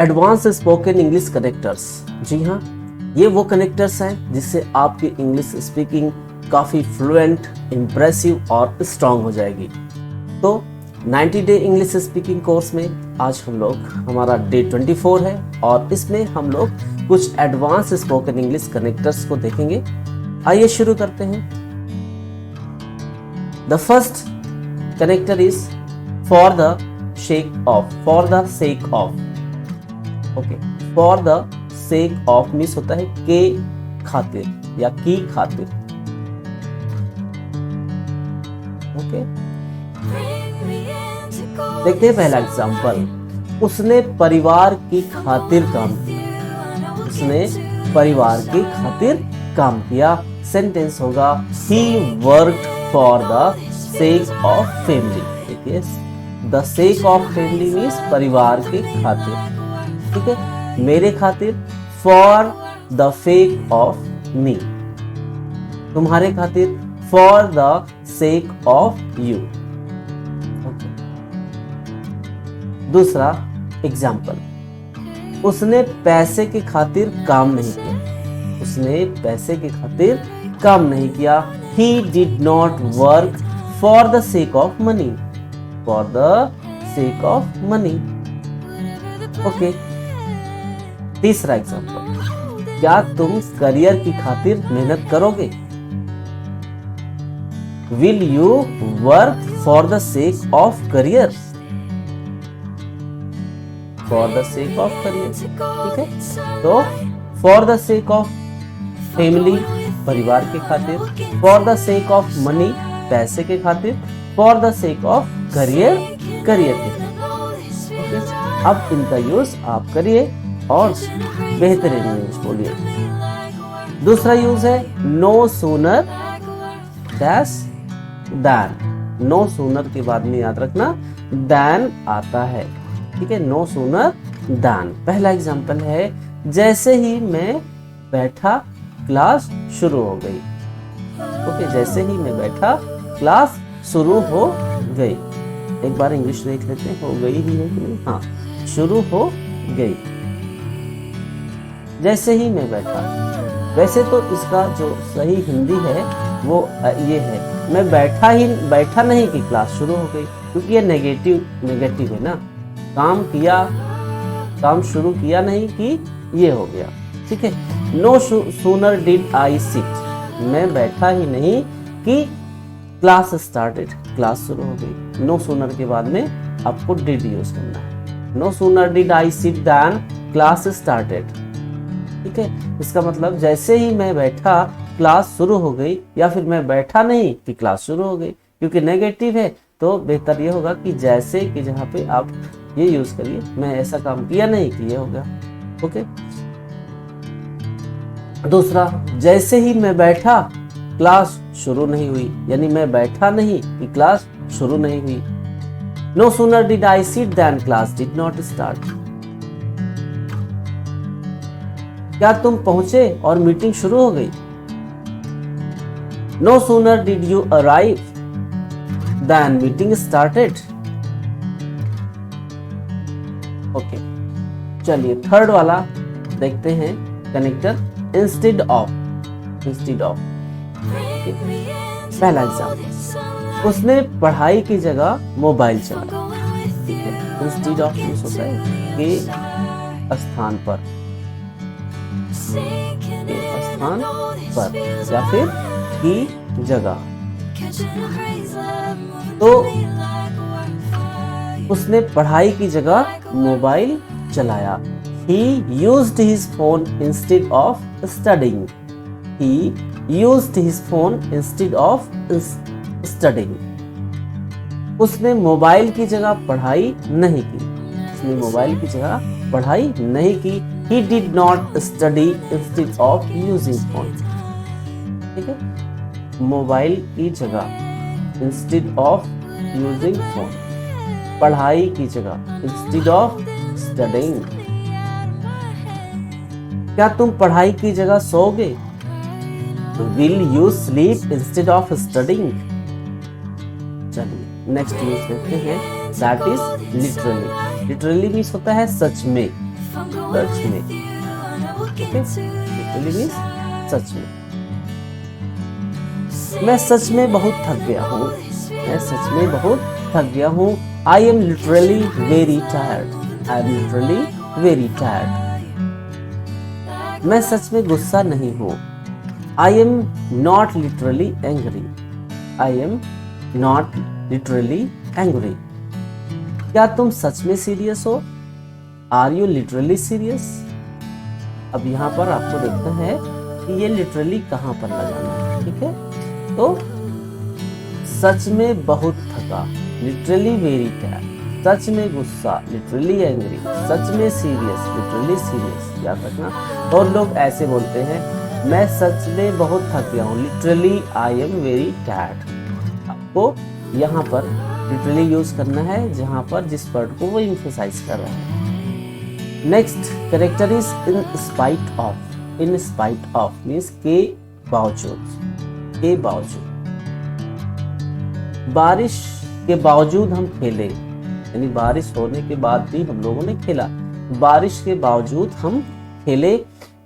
Advance spoken English connectors. जी हाँ, ये वो कनेक्टर्स हैं जिससे आपकी इंग्लिश स्पीकिंग काफ़ी फ्लुएंट, इम्प्रेसिव और स्ट्रांग हो जाएगी। तो 90 डे इंग्लिश स्पीकिंग कोर्स में आज हमारा डे 24 है और इसमें हम लोग कुछ एडवांस स्पोकन इंग्लिश कनेक्टर्स को देखेंगे। आइए शुरू करते हैं। The first connector is for the shake of, for the sake of. Okay, for the sake of means होता है के खातिर या की खातिर। ओके, देखते हैं पहला एग्जांपल। उसने परिवार की खातिर काम किया। उसने परिवार की खातिर काम किया। सेंटेंस होगा he worked for the sake of family। देखिए, the sake of family means परिवार की खातिर। ठीक है, मेरे खातिर for the sake of me, तुम्हारे खातिर for the sake of you। okay. दूसरा एग्जाम्पल, उसने पैसे की खातिर काम नहीं किया। उसने पैसे की खातिर काम नहीं किया। He did not work for the sake of money, for the sake of money। Okay, तीसरा एग्जाम्पल, क्या तुम करियर की खातिर मेहनत करोगे? Will you work for the sake of career? For the sake of career। ठीक है, तो for the sake of family, परिवार के खातिर, for the sake of money, पैसे के खातिर, for the sake of career, career के खातिर। अब इनका यूज आप करिए और बेहतरीन यूज बोलिए। दूसरा यूज है no sooner dash than. No sooner के बाद में याद रखना दैन आता है। ठीक है, नो सूनर दैन। पहला एग्जांपल है, जैसे ही मैं बैठा क्लास शुरू हो गई। ओके, जैसे ही मैं बैठा क्लास शुरू हो गई। एक बार इंग्लिश देख लेते हैं, हो गई ही है कि नहीं? हाँ, शुरू हो गई। जैसे ही मैं बैठा, वैसे तो इसका जो सही हिंदी है वो ये है, मैं बैठा नहीं कि क्लास शुरू हो गई, क्योंकि ये नेगेटिव है ना। काम किया, काम शुरू किया नहीं कि ये हो गया। ठीक है, no sooner did I sit, मैं बैठा ही नहीं कि क्लास स्टार्टेड, क्लास शुरू हो गई। नो सूनर के बाद में आपको डिड यूज करना है। No sooner did I sit than class started. ठीक है, इसका मतलब जैसे ही मैं बैठा क्लास शुरू हो गई, या फिर मैं बैठा नहीं कि क्लास शुरू हो गई। क्योंकि नेगेटिव है तो बेहतर ये होगा कि जैसे की जगह पे आप ये यूज करिए, मैं ऐसा काम किया नहीं कि ये हो गया। ओके, दूसरा, जैसे ही मैं बैठा क्लास शुरू नहीं हुई, यानी मैं बैठा नहीं कि क्लास शुरू नहीं हुई। No sooner did I sit than class did not start. क्या तुम पहुंचे और मीटिंग शुरू हो गई? No sooner did you arrive than meeting started. Okay, चलिए थर्ड वाला देखते हैं connector instead of. Instead of, पहला एग्जाम्पल, उसने पढ़ाई की जगह मोबाइल चलाया। इंस्टेड ऑफ यूज होता है के स्थान पर, के स्थान पर या फिर की जगह। तो उसने पढ़ाई की जगह मोबाइल चलाया। He used his phone instead of studying. He used his phone instead of studying. उसने मोबाइल की जगह पढ़ाई नहीं की। उसने मोबाइल की जगह पढ़ाई नहीं की। He did not study instead of using phone. ठीक है, मोबाइल की जगह instead of using phone, पढ़ाई की जगह instead of studying। क्या तुम पढ़ाई की जगह सोओगे? Will you sleep instead of studying? चलिए नेक्स्ट यूज देखते हैं, that is literally. Literally means होता है सच में, सच में, ओके, लिटरली मीन्स सच में। मैं सच में बहुत थक गया हूँ, मैं सच में बहुत थक गया हूँ। I am literally very tired, I am literally very tired. मैं सच में गुस्सा नहीं हूँ, I am not literally angry, I am not literally angry. क्या तुम सच में सीरियस हो, आर यू लिटरली सीरियस। अब यहाँ पर आपको देखना है कि ये लिटरली कहाँ पर लगाना है, ठीक है। तो सच में बहुत थका, लिटरली वेरी टायर्ड, सच में गुस्सा, लिटरली एंग्री, सच में सीरियस, लिटरली सीरियस, याद रखना। और लोग ऐसे बोलते हैं, मैं सच में बहुत थक गया हूँ, literally I am very tired. आपको यहाँ पर लिटरली यूज करना है जहाँ पर जिस वर्ड को वो एम्फसाइज कर रहा है। Next character is in spite of. In spite of means के बावजूद, के बावजूद। बारिश के बावजूद हम खेले, यानी बारिश होने के बाद भी हम लोगों ने खेला। बारिश के बावजूद हम खेले।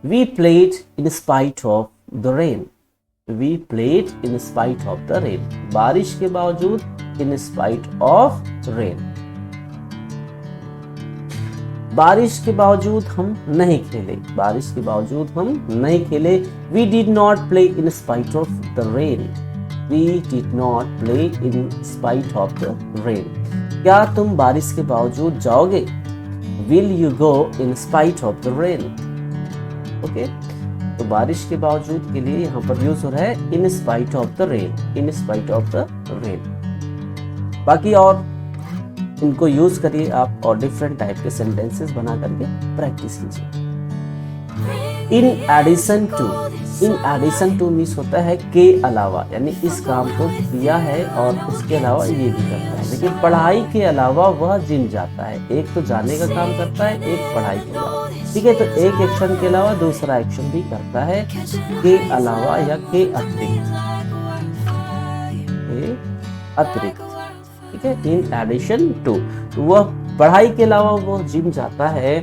We played in spite of the rain, we played in spite of the rain. बारिश के बावजूद, इन स्पाइट ऑफ रेन। बारिश के बावजूद हम नहीं खेले, बारिश के बावजूद हम नहीं खेले। We did not play in spite of the rain, we did not play in spite of the rain. क्या तुम बारिश के बावजूद जाओगे, will you go in spite of the rain. Okay, तो बारिश के बावजूद के लिए यहाँ पर यूज हो रहा है इन spite of the rain, in spite of the rain. बाकी और इनको यूज करिए आप और डिफरेंट टाइप के सेंटेंसेस बना करके प्रैक्टिस कीजिए। In addition to, in addition to means होता है के अलावा, यानी इस काम को किया है और उसके अलावा ये भी करता है। लेकिन पढ़ाई के अलावा वह जिम जाता है। एक तो जाने का काम करता है, एक पढ़ाई के अलावा, ठीक है। तो एक एक्शन के अलावा दूसरा एक्शन भी करता है, के अलावा या के अतिरिक्त, अतिरिक्त, ठीक है। इन एडिशन टू, वह पढ़ाई के अलावा वो जिम जाता है।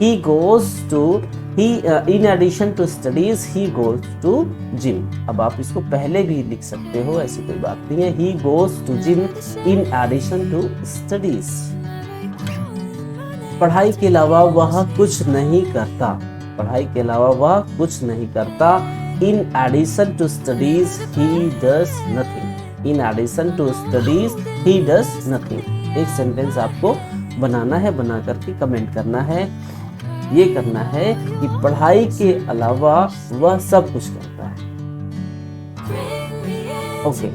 He goes to, he in addition to studies he goes to gym. अब आप इसको पहले भी लिख सकते हो, ऐसी कोई बात नहीं है। He goes to gym in addition to studies. पढ़ाई के अलावा वह कुछ नहीं करता, पढ़ाई के अलावा वह कुछ नहीं करता। In addition to studies he does nothing, in addition to studies he does nothing. एक सेंटेंस आपको बनाना है, बना करके कमेंट करना है। ये करना है कि पढ़ाई के अलावा वह सब कुछ करता है। ओके,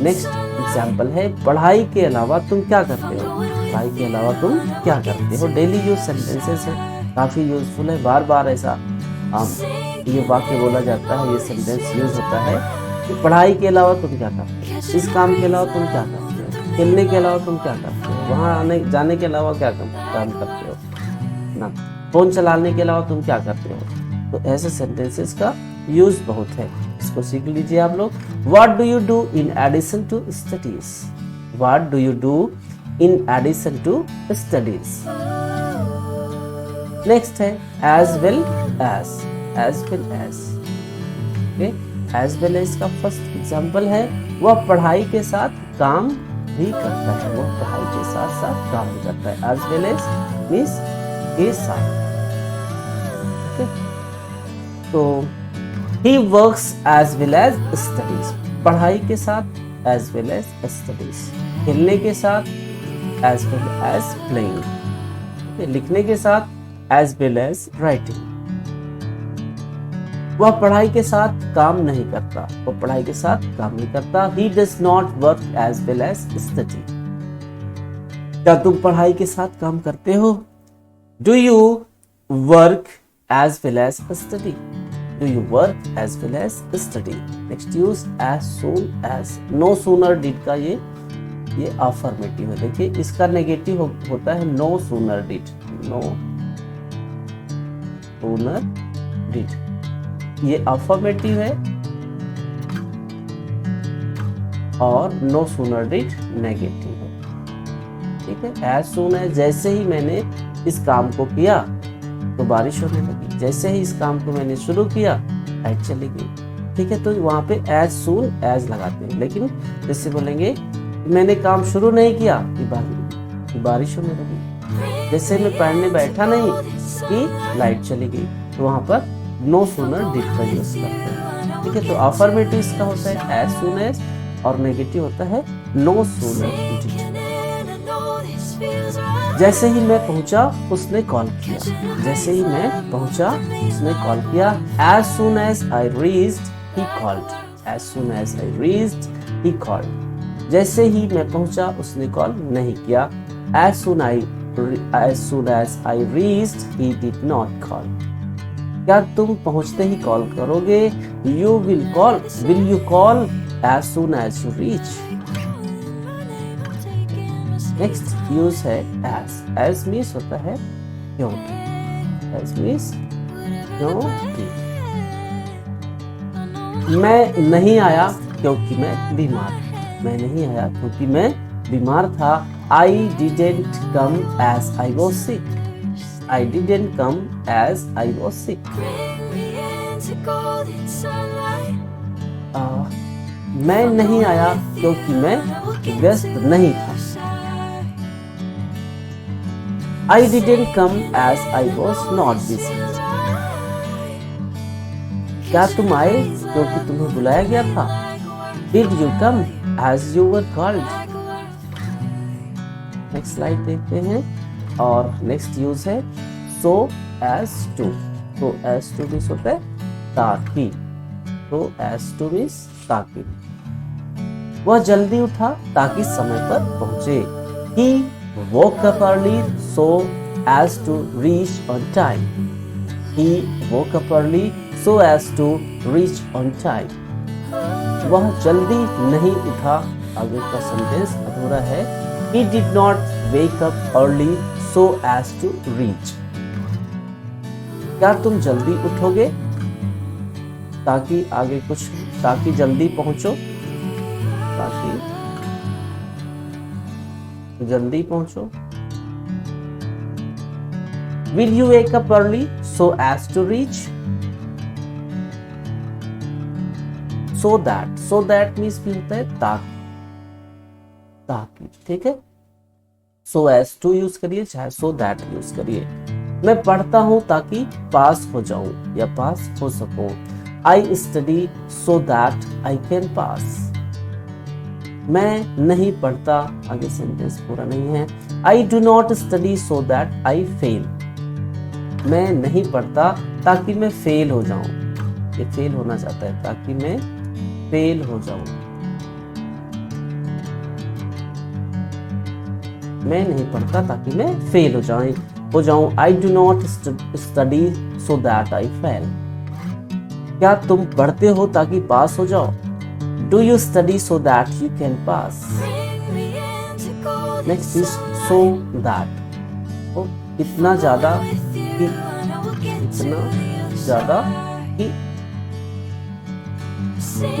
नेक्स्ट एग्जाम्पल है, पढ़ाई के अलावा तुम क्या करते हो, पढ़ाई के अलावा तुम क्या करते हो। डेली यूज सेंटेंसेस है, काफी यूजफुल है। बार बार ऐसा ये वाक्य बोला जाता है, ये सेंटेंस यूज होता है कि पढ़ाई के अलावा तुम क्या करते हो, इस काम के अलावा तुम क्या करते हो, खेलने के अलावा तुम क्या करते हो, वहाँ आने जाने के अलावा क्या काम करते हो ना, फोन चलाने के अलावा तुम क्या करते हो। तो ऐसे सेंटेंसेस का यूज बहुत है, इसको सीख लीजिए आप लोग। What do you do in addition to studies, what do you do in addition to studies. Next है as well as, as well as. Okay, as well as का फर्स्ट एग्जांपल है, वह पढ़ाई के साथ काम भी करता है, वह पढ़ाई के साथ साथ काम भी करता है। एज वेल एज मीन्स के साथ। ओके, तो he works as well as studies, पढ़ाई के साथ as well as studies, खेलने के साथ as well as playing, लिखने के साथ as well as writing। वह पढ़ाई के साथ काम नहीं करता, वह पढ़ाई के साथ काम नहीं करता। He does not work as well as study। क्या तुम पढ़ाई के साथ काम करते हो? Do you work as well as study? Do you work as well as study? Next use as soon as, no sooner did का ये अफर्मेटिव है। देखिए इसका नेगेटिव होता है no sooner did, no sooner did, ये अफर्मेटिव है और no sooner did नेगेटिव है, ठीक है। as soon as जैसे ही मैंने इस काम को किया, तो बारिश होने लगी। जैसे ही इस काम को मैंने शुरू किया लाइट चली गई। ठीक है, तो वहाँ पे as soon as लगाते हैं, लेकिन जैसे बोलेंगे मैंने काम शुरू नहीं किया कि बारिश होने लगी। जैसे मैं पढ़ने बैठा नहीं कि लाइट चली गई, तो वहाँ पर नो सूनर डिड का यूज करते हैं। ठीक है, तो अफर्मेटिव इसका होता है as soon as और नेगेटिव होता है नो सूनर डिड। जैसे ही मैं पहुंचा उसने कॉल किया। जैसे ही मैं पहुंचा उसने कॉल किया। As soon as I reached he called. As soon as I reached he called. जैसे ही मैं पहुंचा उसने कॉल नहीं किया। As soon as I reached he did not call. क्या तुम पहुंचते ही कॉल करोगे? You will call. Will you call as soon as you reach? Next use है as. as मीन्स होता है क्योंकि। as मीन्स क्योंकि। मैं नहीं आया क्योंकि मैं बीमार था। मैं नहीं आया क्योंकि मैं बीमार था। I didn't come as I was sick. I didn't come as I was sick. मैं नहीं आया क्योंकि मैं व्यस्त नहीं था। I didn't come as I was not busy. क्या तुम आए क्योंकि तुम्हें बुलाया गया था? Did you come as you were called? Next slide देखते हैं और नेक्स्ट यूज है so as to. so as to means होता है ताकि। so as to मीन्स ताकि। वह जल्दी उठा ताकि समय पर पहुंचे। He woke up early so as to reach on time. He woke up early so as to reach on time. वह जल्दी नहीं उठा। आगे का सेंटेंस अधूरा है। He did not wake up early so as to reach. क्या तुम जल्दी उठोगे ताकि आगे कुछ ताकि जल्दी पहुंचो। ताकि जल्दी पहुंचो। Will you wake up early so as to reach? So that means भी होता है ताकि। ठीक है, so as to यूज करिए चाहे so that यूज करिए। मैं पढ़ता हूं ताकि पास हो जाऊं या पास हो सकूं। I study so that I can pass. मैं नहीं पढ़ता। आगे सेंटेंस पूरा नहीं है। I do not study so that I fail. मैं नहीं पढ़ता ताकि मैं फेल हो जाऊं। ये फेल होना चाहता है, ताकि मैं फेल हो जाऊं। मैं नहीं पढ़ता ताकि मैं फेल हो जाऊं। I do not study so that I fail. क्या तुम पढ़ते हो ताकि पास हो जाओ? Do you study so that you can pass? Next is so that. इतना ज्यादा कि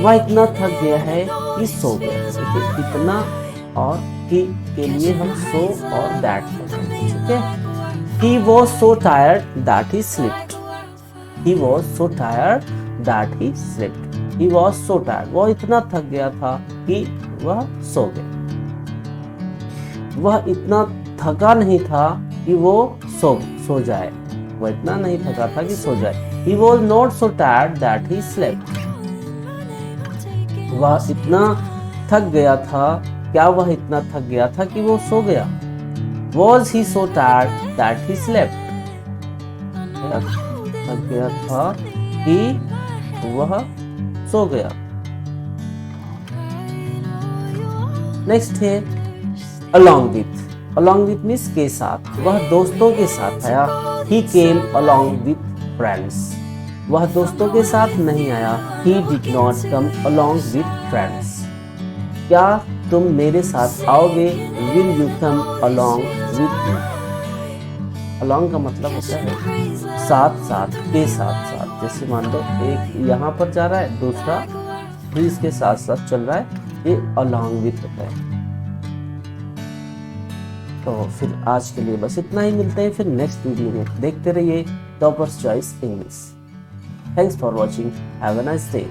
वह इतना थक गया है कि सो गया। ठीक है, इतना और कि के लिए हम so और that करते हैं। ठीक है, he was so tired that he slept. He was so tired that he slept. He was so tired. वह इतना थक गया था कि वह सो गया। वह इतना थका नहीं था कि वो सो जाए। वह इतना नहीं थका था कि सो जाए। He was not so tired that he slept. वह इतना थक गया था। क्या वह इतना थक गया था कि वो सो गया? Was he so tired that he slept? थक गया था कि वह सो गया। नेक्स्ट है along with. along with means के साथ। वह दोस्तों के साथ आया। He came along with friends. वह दोस्तों के साथ नहीं आया। He did not come along with friends. क्या तुम मेरे साथ आओगे? Will you come along with me? along का मतलब होता है साथ साथ, के साथ साथ। जैसे मान लो एक यहाँ पर जा रहा है, दूसरा भी इसके साथ साथ चल रहा है, ये along with होता है। तो फिर आज के लिए बस इतना ही, मिलते हैं फिर नेक्स्ट वीडियो में। देखते रहिए toppers choice English. Thanks for watching, have a nice day.